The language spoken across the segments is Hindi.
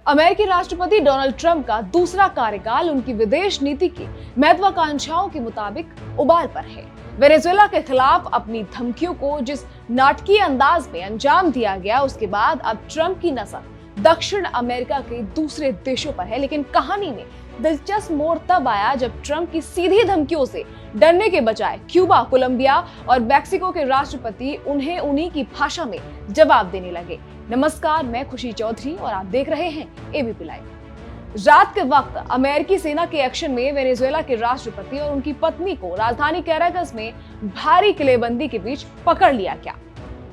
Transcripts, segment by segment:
अमेरिकी राष्ट्रपति डोनाल्ड ट्रंप का दूसरा कार्यकाल उनकी विदेश नीति की महत्वाकांक्षाओं के मुताबिक उबाल पर है। वेनेजुएला के खिलाफ अपनी धमकियों को जिस नाटकीय अंदाज में अंजाम दिया गया, उसके बाद अब ट्रंप की नजर दक्षिण अमेरिका के दूसरे देशों पर है। लेकिन कहानी में दिलचस्प मोड़ तब आया जब ट्रंप की सीधी धमकियों से डरने के बजाय क्यूबा, कोलंबिया और मैक्सिको के राष्ट्रपति उन्हें उन्हीं की भाषा में जवाब देने लगे। नमस्कार, मैं खुशी चौधरी और आप देख रहे हैं एबीपी लाइव। रात के वक्त अमेरिकी सेना के एक्शन में वेनेजुएला के राष्ट्रपति और उनकी पत्नी को राजधानी कैराकस में भारी किलेबंदी के बीच पकड़ लिया गया।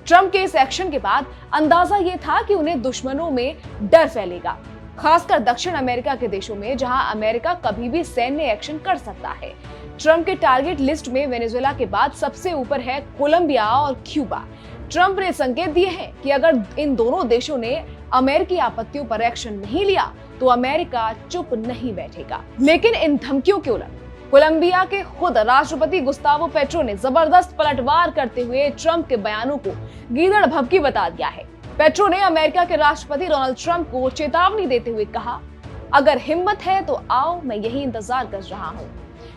ट्रंप के इस एक्शन के बाद अंदाजा ये था कि उन्हें दुश्मनों में डर फैलेगा, खासकर दक्षिण अमेरिका के देशों में जहां अमेरिका कभी भी सैन्य एक्शन कर सकता है। ट्रंप के टारगेट लिस्ट में वेनेजुएला के बाद सबसे ऊपर है कोलंबिया और क्यूबा। ट्रंप ने संकेत दिए हैं कि अगर इन दोनों देशों ने अमेरिकी आपत्तियों पर एक्शन नहीं लिया तो अमेरिका चुप नहीं बैठेगा। लेकिन इन धमकियों के उलट कोलंबिया के खुद राष्ट्रपति गुस्तावो पेट्रो ने जबरदस्त पलटवार करते हुए ट्रंप के बयानों को गीदड़ भभकी बता दिया है। पेट्रो ने अमेरिका के राष्ट्रपति डोनाल्ड ट्रंप को चेतावनी देते हुए कहा, अगर हिम्मत है तो आओ, मैं यही इंतजार कर रहा हूं।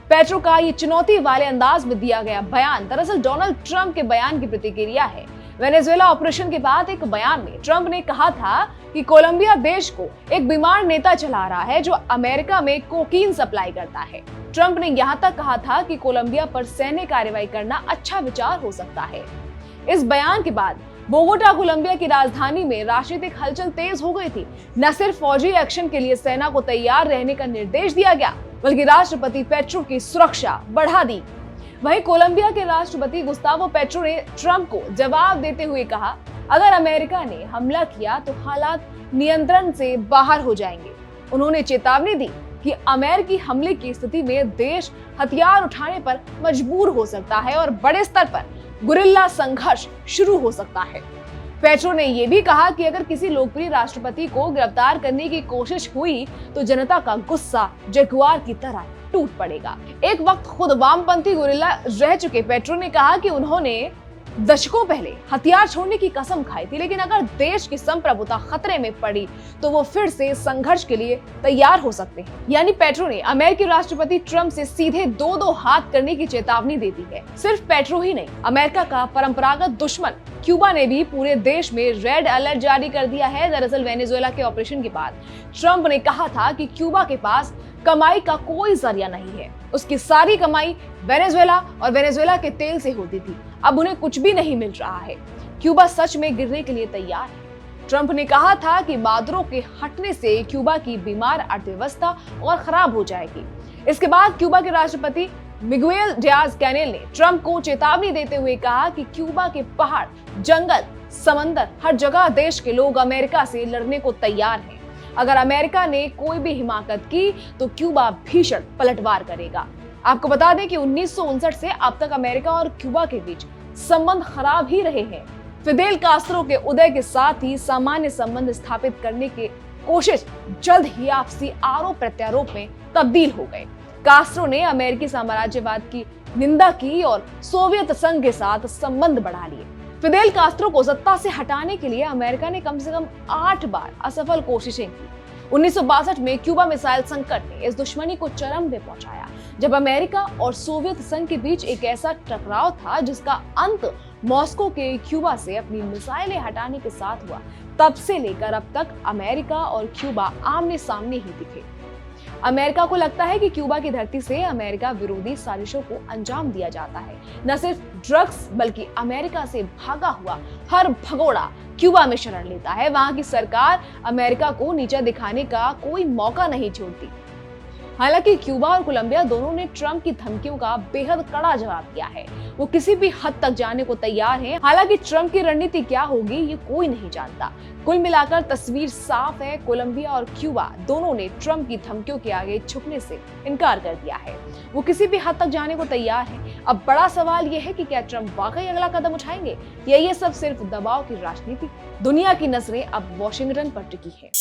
पेट्रो का ये चुनौती वाले अंदाज में दिया गया बयान दरअसल डोनाल्ड ट्रंप के बयान की प्रतिक्रिया है। वेनेजुएला ऑपरेशन के बाद एक बयान में ट्रंप ने कहा था कि कोलंबिया देश को एक बीमार नेता चला रहा है जो अमेरिका में कोकीन सप्लाई करता है। ट्रंप ने यहां तक कहा था कि कोलंबिया पर सैन्य कार्रवाई करना अच्छा विचार हो सकता है। इस बयान के बाद बोगोटा, कोलंबिया की राजधानी में राजनीतिक हलचल तेज हो गई थी। न सिर्फ फौजी एक्शन के लिए सेना को तैयार रहने का निर्देश दिया गया, बल्कि राष्ट्रपति पेट्रो की सुरक्षा बढ़ा दी। वहीं कोलंबिया के राष्ट्रपति गुस्तावो पेट्रो ने ट्रंप को जवाब देते हुए कहा, अगर अमेरिका ने हमला किया तो हालात नियंत्रण से बाहर हो जाएंगे। उन्होंने चेतावनी दी कि अमेरिकी हमले की स्थिति में देश हथियार उठाने पर मजबूर हो सकता है और बड़े स्तर पर गुरिल्ला संघर्ष शुरू हो सकता है। पेट्रो ने यह भी कहा कि अगर किसी लोकप्रिय राष्ट्रपति को गिरफ्तार करने की कोशिश हुई तो जनता का गुस्सा जगुआर की तरह टूट पड़ेगा। एक वक्त खुद वामपंथी गुरिल्ला रह चुके पेट्रो ने कहा कि उन्होंने दशकों पहले हथियार छोड़ने की कसम खाई थी, लेकिन अगर देश की संप्रभुता खतरे में पड़ी तो वो फिर से संघर्ष के लिए तैयार हो सकते हैं। यानी पेट्रो ने अमेरिकी राष्ट्रपति ट्रंप से सीधे दो हाथ करने की चेतावनी दे दी है। सिर्फ पेट्रो ही नहीं, अमेरिका का परंपरागत दुश्मन क्यूबा ने भी पूरे देश में रेड अलर्ट जारी कर दिया है। दरअसल वेनेजुएला के ऑपरेशन के बाद ट्रंप ने कहा था कि क्यूबा के पास कमाई का कोई जरिया नहीं है, उसकी सारी कमाई वेनेजुएला और वेनेजुएला के तेल से होती थी। अब उन्हें कुछ भी नहीं मिल रहा है। क्यूबा सच में गिरने के लिए तैयार है। ट्रंप ने कहा था कि मादुरो के हटने से क्यूबा की बीमार अर्थव्यवस्था और खराब हो जाएगी। इसके बाद क्यूबा के राष्ट्रपति मिगुएल डियाज कैनेल ने ट्रंप को चेतावनी देते हुए कहा कि क्यूबा के पहाड़, जंगल, समंदर, हर जगह देश के लोग अमेरिका से लड़ने को तैयार हैं। अगर अमेरिका ने कोई भी हिमाकत की तो क्यूबा भीषण पलटवार करेगा। आपको बता दें कि 1959 से अब तक अमेरिका और क्यूबा के बीच संबंध खराब ही रहे हैं। फिदेल कास्त्रो के उदय के साथ ही सामान्य संबंध स्थापित करने की कोशिश जल्द ही आपसी आरोप प्रत्यारोप में तब्दील हो गए। कास्त्रो ने अमेरिकी साम्राज्यवाद की निंदा की और सोवियत संघ के साथ संबंध बढ़ा लिए। फिदेल कास्त्रो को सत्ता से हटाने के लिए अमेरिका ने कम से कम 8 बार असफल कोशिशें की। 1962 में क्यूबा मिसाइल संकट ने इस दुश्मनी को चरम पे पहुंचाया, जब अमेरिका और सोवियत संघ के बीच एक ऐसा टकराव था जिसका अंत मॉस्को के क्यूबा से अपनी मिसाइलें हटाने के साथ हुआ। तब से लेकर अब तक अमेरिका और क्यूबा आमने सामने ही दिखे। अमेरिका को लगता है कि क्यूबा की धरती से अमेरिका विरोधी साजिशों को अंजाम दिया जाता है। न सिर्फ ड्रग्स बल्कि अमेरिका से भागा हुआ हर भगोड़ा क्यूबा में शरण लेता है। वहां की सरकार अमेरिका को नीचा दिखाने का कोई मौका नहीं छोड़ती। हालांकि क्यूबा और कोलंबिया दोनों ने ट्रंप की धमकियों का बेहद कड़ा जवाब दिया है। वो किसी भी हद तक जाने को तैयार हैं। हालांकि ट्रंप की रणनीति क्या होगी ये कोई नहीं जानता। कुल मिलाकर तस्वीर साफ है, कोलंबिया और क्यूबा दोनों ने ट्रंप की धमकियों के आगे झुकने से इनकार कर दिया है। वो किसी भी हद तक जाने को तैयार है। अब बड़ा सवाल ये है कि क्या ट्रंप वाकई अगला कदम उठाएंगे या ये सब सिर्फ दबाव की राजनीति। दुनिया की नजरें अब वॉशिंगटन पर टिकी है।